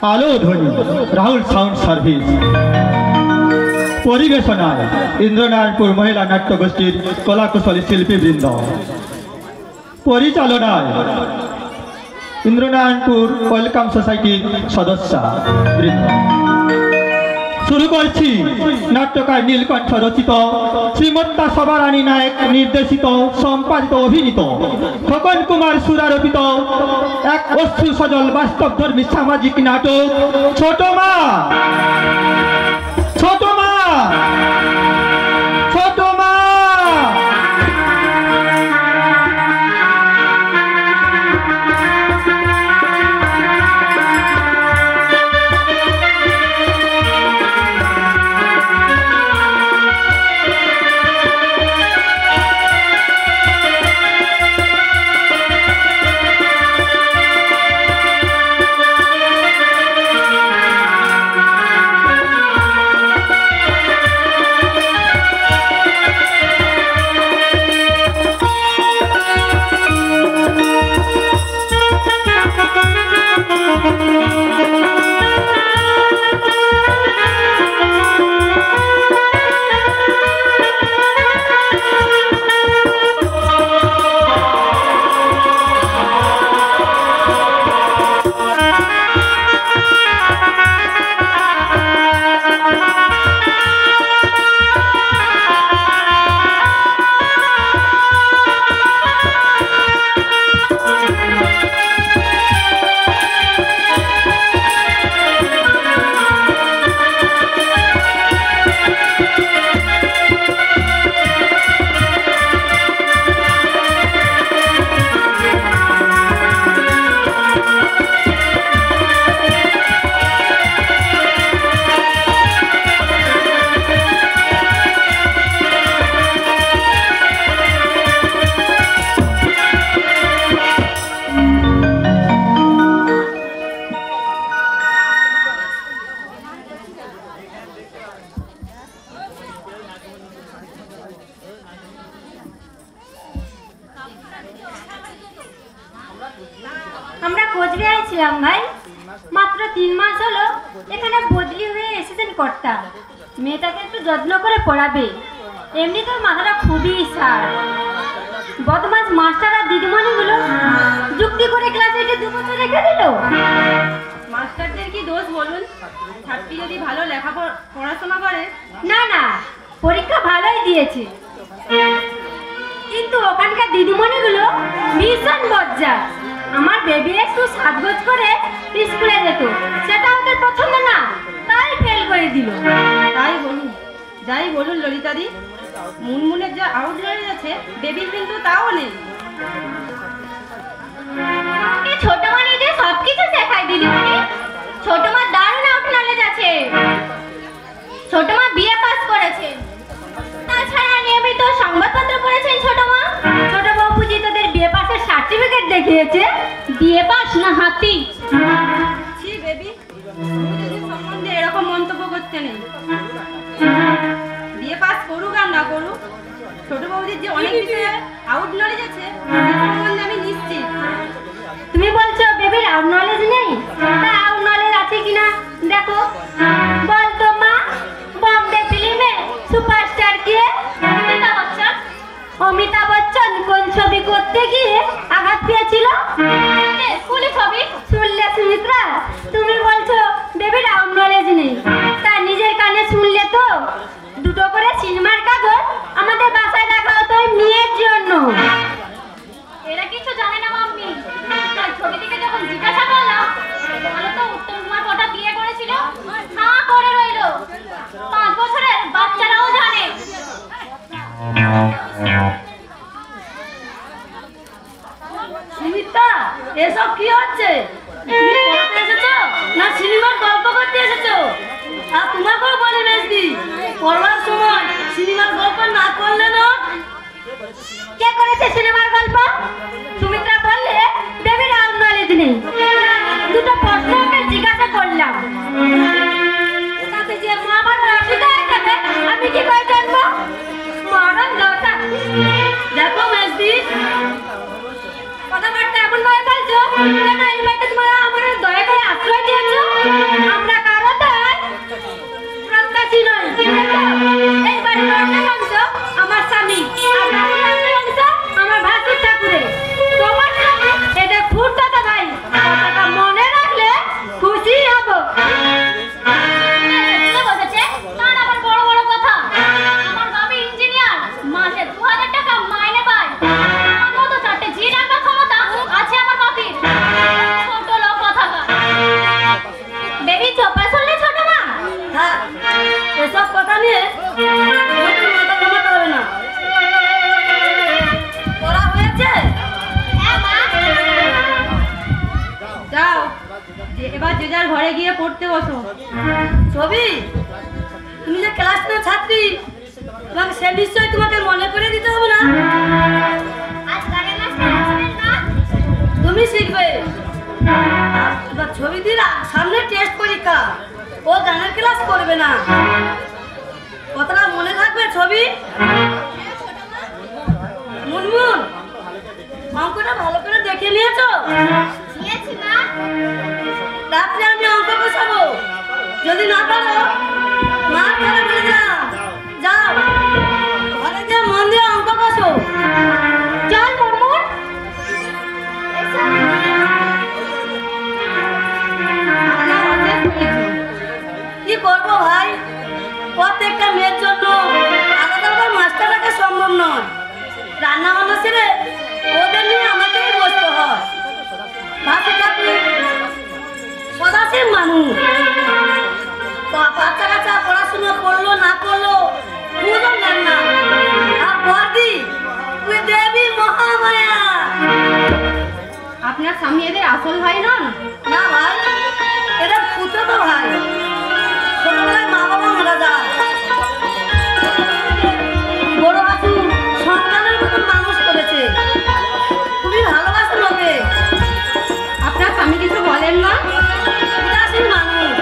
আলো ধ্বনি Rahul sound service পরিবেশনায় Indranarayanpur মহিলা নাট্য গোষ্ঠীর কলাকুশলী শিল্পীবৃন্দ পরিচালনায় ইন্দ্রনারায়ণপুর ওয়েলকাম সোসাইটির সদস্য বৃন্দ। শুরু করছি নাট্যকার নীলকণ্ঠ রচিত শ্রীমত্তা সবারানী নায়ক নির্দেশিত সম্পাদিত অভিনীত খোকন কুমার সুরারোপিত এক অশ্রু সজল বাস্তবধর্মী সামাজিক নাটক ছোট মা। ছোট মা, ছোট মা। আমরা কোচবিহারে ছিলাম ভাই, মাত্র 3 মাস হলো এখানে বদলি হয়ে এসেছেন কর্তা। মেয়েটাকে একটু যত্ন করে পড়াবে, এমনি তোর মাথাটা খুবই সার। বদমাস মাস্টার আর দিদিমণিগুলো যুক্তি করে ক্লাসে 2 বছর রেখে দিল। মাস্টারদের কি দোষ বলুন? ছাত্রী যদি ভালো পড়াশোনা করে। না না, পরীক্ষা ভালোই দিয়েছে, কিন্তু ওখানকার দিদিমণিগুলো ভীষণ বজ্জা। আমার বেবি একটু সাজগোজ করে স্কুলে যেত, সেটা ওদের পছন্দ না, তাই ফেল করে দিল। তাই বলুন, যাই বলুন ললিতাদি, মুনমুনের যা আউট নলেজ আছে বেবির কিন্তু তাও নেই। ছোট মা নিজে সবকিছু শেখায় দিদিমণি। ছোট মা দারুণ আউট নলেজ আছে। ছোট মা বিএ পাস করেছে, তাছাড়া নিয়মিত সংবাদপত্র পড়েছেন ছোট মা। ছোট বাবুজি তোদের বিএ পাসের সার্টিফিকেট দেখিয়েছে। বিএ পাস না হাতি। ছি বেবি, মুনমুনের সম্বন্ধে এরকম মন্তব্য করতে নেই। বিএ পাস করুক আর না করুক, ছোট বাবুজির যে অনেক বিষয়ে আউট নলেজ আছে সে সম্বন্ধে আমি নিশ্চিত। তুমি বলছো বেবির আউট নলেজ নেই? তা আউট নলেজ আছে কিনা দেখো। বলতো মা, বম্বে ফিল্মে সুপারস্টার কে? অমিতাভ বচ্চন। অমিতাভ বচ্চন কোন ছবি করতে গিয়ে আঘাত পেয়েছিল? কুলি ছবি। শুনলে সুমিত্রা, তুমি বলছো বেবির আউট নলেজ নেই, তা নিজের কানে শুনলে তো। 2টো করে সিনেমার কাগজ আমাদের বাসায় রাখা হতো মেয়ের জন্য। এরা কিছু জানে না মাম্মি। তার ছবি থেকে যখন জিজ্ঞাসা করলাম, বলো তো উত্তম কুমার কটা বিয়ে করেছিল? হ্যাঁ করে রইল। 5 বছরের বাচ্চারাও জানে। সুমিত্রা, এসব কি হচ্ছে? তুমি পড়তে এসেছো না সিনেমার গল্প করতে এসেছো? আর তোমাকেও বলি মেজদি, পড়ার সময় সিনেমার গল্প না করলে না। কে করেছে সিনেমার গল্প? সুমিত্রা বললে বেবির আউট নলেজ নেই। 2টো প্রশ্ন ওকে জিজ্ঞাসা করলাম, তাতে যে মা বাবা অসুবিধা হয়ে যাবে আমি কি করে জানবো? মরণ দশা। দেখো মেজদি, কথাবার্তা এমন ভাবে বলছো কেন? এই বাড়িতে তোমরা আমার দয়া করে আশ্রয় দিয়েছো। যার ঘরে গিয়ে পড়তে বসো। ছবি, তুমি যে ক্লাস 9 ছাত্রী, তোমাকে সে নিশ্চয় তোমাকে মনে করে দিতে হবে না। আজ গানের মাস্টার আসবেন না? তুমি শিখবে। এবার ছবি দিলা সামনে টেস্ট পরীক্ষা, ও গানের ক্লাস করবে না। কতটা মনে থাকবে ছবি? মুনমুন, অঙ্কটা ভালো করে দেখে নিয়েছো? নিয়েছি মা। রাত্রে আমি অঙ্ক বসাবো, যদি না পারো মা তাহলে বলে দিলাম, যাও ঘরে গিয়ে মন দিয়ে অঙ্ক বসো। চল মুনমুন। কি করবো ভাই, প্রত্যেকটা মেয়ের জন্য আলাদা আলাদা মাস্টার রাখা সম্ভব নয়। রান্না বান্না ছেড়ে ওদের নিয়ে আমাকেই বসতে হয়। ভাসি ঠাকুর সদাসীন মানুষ, বাচ্চা কাচ্চা পড়াশোনা করলো না করলো বুঝলাম না। আর বর্দি তুই দেবী মহামায়া। আপনার স্বামী এদের আসল ভাই নন? না ভাই, এরা পুতো তো ভাই। ছোটবেলায় মা বাবা মারা যায়, বড় বাবু সন্তানের মতন মানুষ করেছে, খুবই ভালোবাসে লোকে। আপনার স্বামী কিছু বলেন না? উদাসীন মানুষ,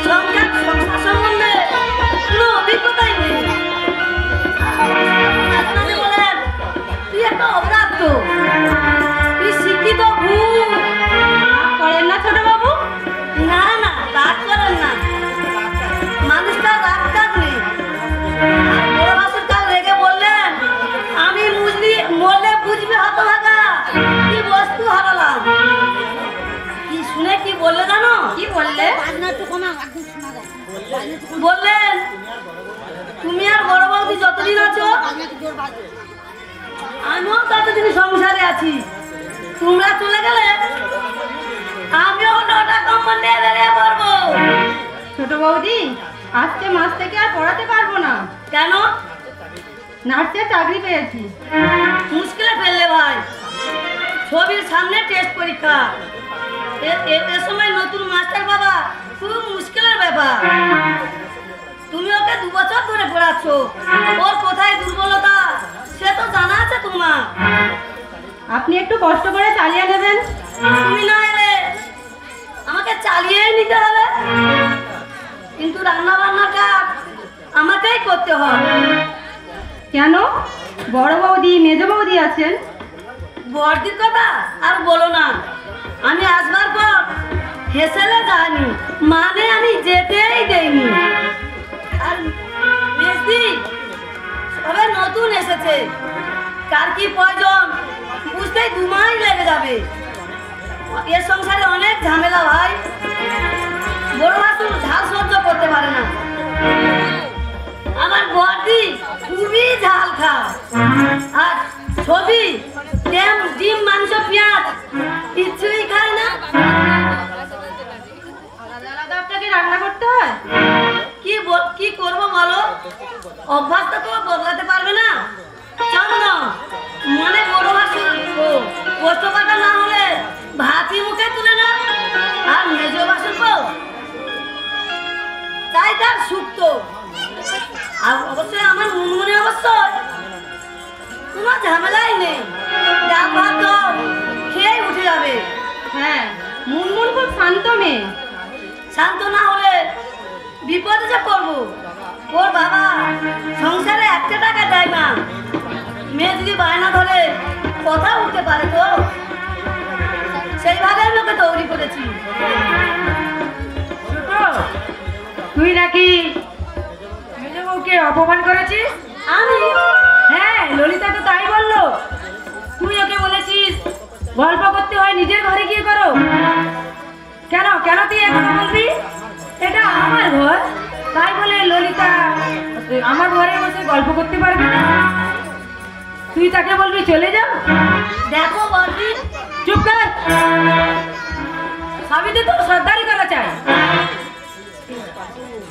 সংসার সম্বন্ধে কোনো অভিজ্ঞতাই নেই। আপনি বলেন তুই একটা অপরাধ, তুই শিক্ষিত ভুল। করেন না ছোট বাবু? না না, রাগ করেন না, মানুষটা রাগ কাজ নেই। বড় ভাসুর কাল রেগে বললেন, আমি মরলে বুঝবি হতভাগা কি বস্তু হারালাম। কি শুনে কি বললে জানো? কি বললে? বললেন তুমি আর বড় বৌদি যতদিন আছো আমিও ততদিন সংসারে আছি, তোমরা চলে গেলে আমিও 9টা কম্বল নিয়ে বেরিয়ে পড়বো। ছোট বৌদি, আজকে মাস থেকে আর পড়াতে পারবো না। কেন? নার্সের চাকরি পেয়েছি। মুশকিলে ফেললে ভাই, ছবির সামনে টেস্ট পরীক্ষা, এর সময় নতুন মাস্টার বাবা খুব মুশকিলের ব্যাপার। তুমি ওকে 2 বছর ধরে পড়াচ্ছ, ওর কোথায় দুর্বলতা সে তো জানা আছে তোমার। আপনি একটু কষ্ট করে চালিয়ে নেবেন। তুমি না এলে আমাকে চালিয়েই নিতে হবে, কিন্তু রান্না বান্নাটা আমাকেই করতে হবে। কেন? বড় বৌদি মেজ বৌদি আছেন। বর্দির কথা আর বলো না, আমি আসবার পর হেসেলে যাইনি, মানে আমি যেতেই দেইনি। আর মেজদি সবে নতুন এসেছে, কার কি প্রয়োজন বুঝতেই 2 মাস লেগে যাবে। এর সংসারে অনেক ঝামেলা ভাই, বড় ভাসুর ঝাল সহ্য করতে পারে না। আমার বর্দি খুবই ঝাল খায়, আর ছবি ডিম মাংস পেঁয়াজ কিছুই খায় না। আলাদা আলাদা আপনাকে রান্না করতে হয়? কি করবো বলো, অভ্যাসটা তো বদলাতে পারবে না। চন্দ্র মনে বড় ভাসুর কষ্টপাতা না হলে ভাতি মুখে তুলে না। আর মেজ ভাসুর তাই তার সুপ্ত। আর অবশ্যই আমার মুনমুনে অবশ্যই কোনো ঝামেলাই নেই, ডাক ভাত দাও খেয়ে উঠে যাবে। হ্যাঁ, মুনমুন খুব শান্ত মেয়ে। শান্ত না হলে বিপদে যে পড়বো। ওর বাবা সংসারে 1 টাকা দেয় না, মেয়ে যদি বায়না ধরে কথা উঠতে পারে তো সেইভাবে আমি ওকে তৈরি করেছি। তুই নাকি মেজ বউকে অপমান করেছিস? আমি? হ্যাঁ, ললিতা তো তাই বললো। তুই ওকে বলেছিস গল্প করতে হয় নিজের ঘরে গিয়ে করো। কেন কেন তুই এখন বলবি? এটা আমার ঘর, তাই বলে ললিতা আমার ঘরে বসে গল্প করতে পারবে না? তুই তাকে বলবি চলে যাও? দেখো বর্দি, চুপ কর, সবই তো তোর সর্দারি করা চাই।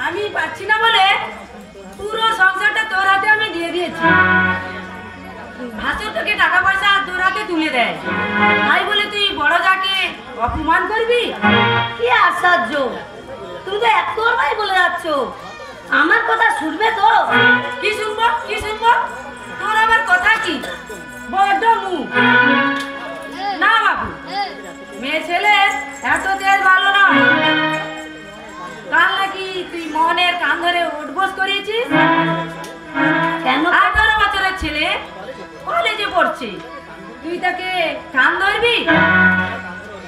আমি পাচ্ছি না বলে পুরো সংসারটা তোর হাতে আমি দিয়ে দিয়েছি। ভাসুর তোকে টাকা পয়সা তোর হাতে তুলে দেয়, তাই বলে তুই বড় যাকে অপমান করবি? কি আশ্চর্য, তুমি তো একবারই বলে যাচ্ছ, আমার কথা শুনবে তো? কি শুনবো কি শুনবো? তোর আবার কথা কি? বড্ড মুখ। না বাবু, মেয়ে ছেলে এত তেজ ভালো না। কাল নাকি তুই মোহনের কান ধরে উঠবোস করিয়েছিস। কেন? 18 বছরের ছেলে, কলেজে পড়ছে, তুই তাকে কান ধরবি?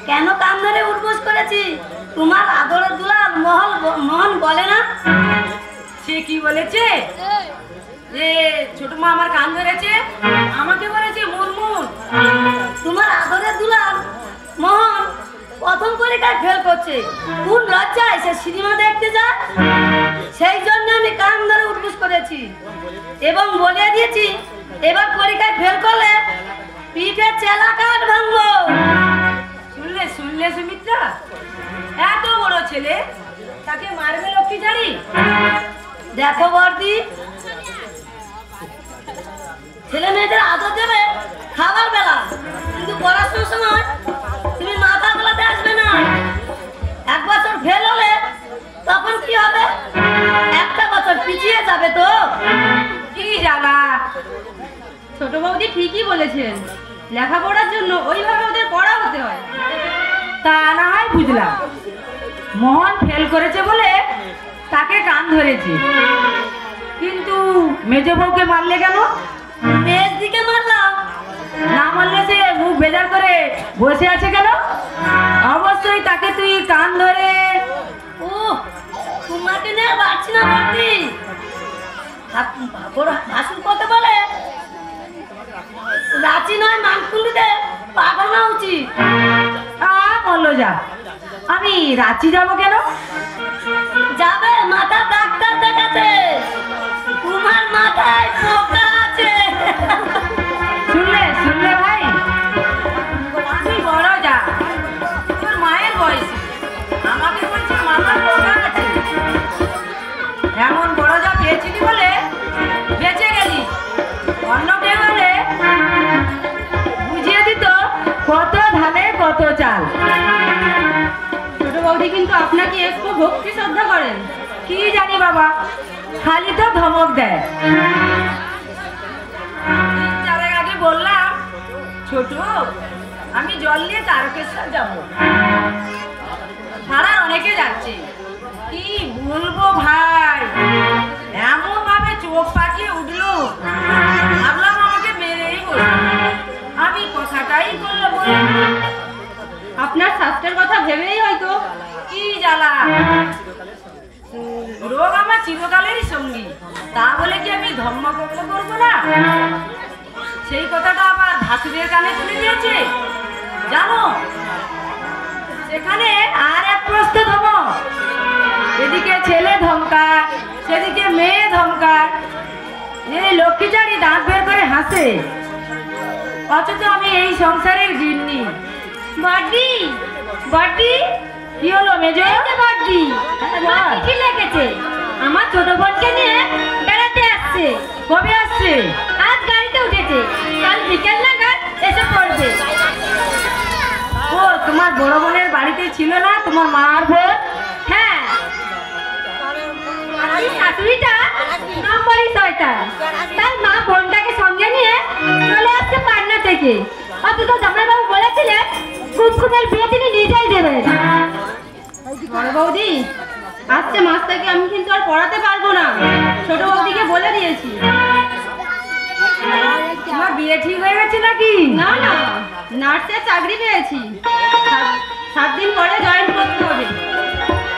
কেন কান ধরে উঠবোস করেছি? তোমার আদরের দুলাল মোহন বলে না? সে কি বলেছে? যে ছোট মা আমার কান ধরেছে, আমাকে বলেছে মুনমুন। তোমার আদরের দুলাল মোহন প্রথম পরীক্ষায় ফেল করছে, কোন লজ্জায় সে সিনেমা দেখতে যায়। সেই জন্য আমি কান ধরে উঠবোস করেছি এবং বলে দিয়েছি এবার পরীক্ষায় ফেল করলে পিঠে চেলা কাঠ ভাঙবো। শুনলে শুনলে সুমিত্রা, এত বড় ছেলে তাকে মারবে লক্ষ্মী জানি। দেখো বর্দি, ছেলে মেয়েদের আদর দেবে খাবার বেলা, কিন্তু পড়াশোনার সময় তুমি মাথা গোলাতে আসবে না। 1 বছর ফেল হলে তখন কি হবে? 1টা বছর পিছিয়ে যাবে তো। কি জ্বালা! ছোট বৌদি ঠিকই বলেছেন, লেখাপড়ার জন্য ওইভাবে ওদের পড়া হতে হয়। তা না হয় বুঝলাম, মোহন ফেল করেছে বলে তাকে কান ধরেছে, কিন্তু মেজ বউকে মারলে কেন? মেয়ের দিকে মারলাম, না মারলে সে মুখ বেজার করে বসে আছে কেন? অবশ্যই তাকে তুই কান ধরে। ও তোমাকে নিয়ে পারছি না বর্দি। ভাসুর কত বলে রাঁচি নয় মানকুন্ডিতে পাঠানো উচিত। বললো যা, আমি রাঁচি যাবো কেন? যাবে মাথা ডাক্তার দেখাতে, তোমার মাথায় পোকা আছে। শুনলে শুনলে ভাই, তুই বড় যা, তোর মায়ের বয়সী, আমাকে বলছে মাথার পোকা আছে। এমন বড় যা পেয়েছিলি বলে বেঁচে গেলি, অন্য কেউ হলে বুঝিয়ে দিত কত ধানে কত চাল। ছোট বৌদি কিন্তু আপনাকে একটু ভক্তি শ্রদ্ধা করেন। কি জানি বাবা, খালি তো ধমক দেয়। 3-4 আগে বললাম, ছোট আমি জল নিয়ে তারকেশ্বর যাব, পাড়ার অনেকে যাচ্ছে। কি বলবো ভাই, এমন ভাবে চোখ পাকিয়ে উঠলো, ভাবলাম আমাকে মেরেই বসবে। আমি কথাটাই করলো বলে। আপনার স্বাস্থ্যের কথা ভেবেই হয়তো। কি জ্বালা! রোগ আমার চিরকালেরই সঙ্গী, তা বলে কি আমি ধর্মকর্ম করবো না? সেই কথাটা আবার ভাসুরের কানে তুলে দিয়েছে জানো। সেখানে আর এক প্রস্ত ধমক, এদিকে ছেলে ধমকায়, সেদিকে মেয়ে ধমকায়। এই লক্ষ্মীচারি দাঁত বের করে হাসে, অথচ আমি এই সংসারের গিন্নি। বড়দি বড়দি, কি হলো মেজো? বড়দি আমার কি লেগেছে? আমার ছোট বোনকে নিয়ে বেড়াতে আসছে। কবে আসছে? আজ গাড়িতে উঠেছে, কাল বিকেল নাগাদ এসে পড়বে। ও তোমার বড় বোনের বাড়িতে ছিল না তোমার মা আর বোন? হ্যাঁ, আর এই শাশুড়িটা নম্বরই শয়তান, তাই মা বোনটাকে সঙ্গে নিয়ে চলে আসছে পাটনা থেকে। অথচ জামাইবাবু বলেছিলেন কুমকুমের বিয়ে তিনি নিজেই দেবেন। বড় বৌদি আসছে মাস থেকে আমি কিন্তু আর পড়াতে পারবো না, ছোট বৌদিকে বলে দিয়েছি। তোমার বিয়ে ঠিক হয়ে গেছে নাকি? না না, নার্সের চাকরি পেয়েছি, 7 দিন পরে জয়েন করতে হবে।